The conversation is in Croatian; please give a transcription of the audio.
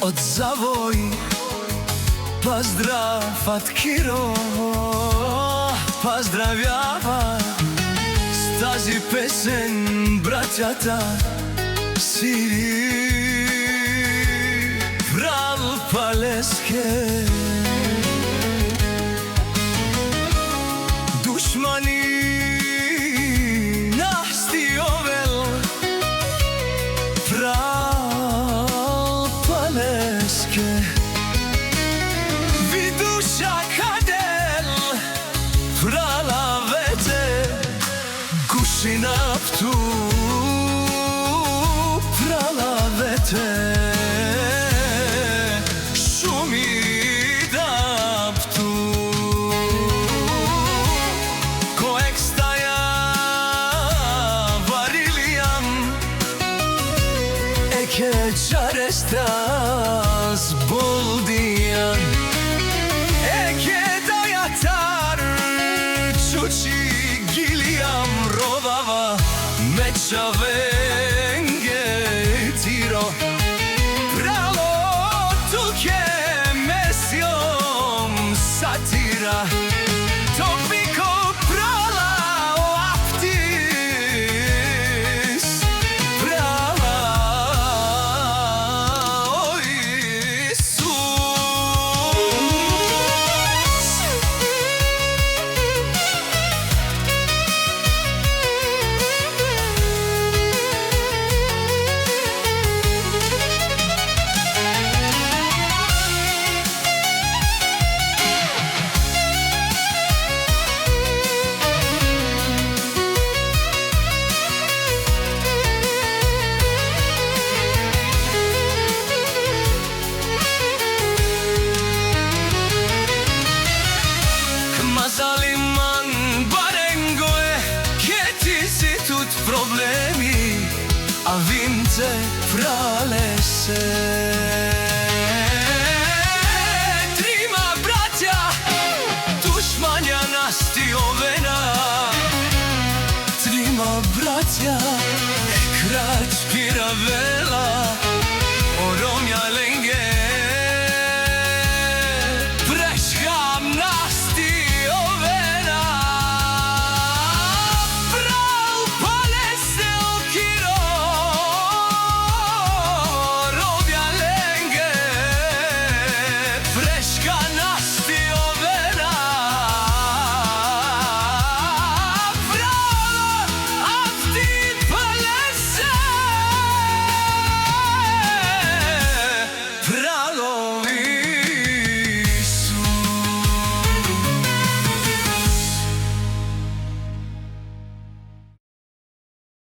Од завој поздрав од Киро, поздравява с тази песен браќата Сири, Врал Палеске. Душмани настиовел Врал Палеске. Видуша кадел Вралавете Гушинапту Вралавете Che çarestas boldiyan Eke dayatar Çuçi giliam rovava Mečavenge tiro Pralo tuke mesjom satira Topiko prala aptis Prala Zaliman barengoe che ti si tut problemi a vinte fra le se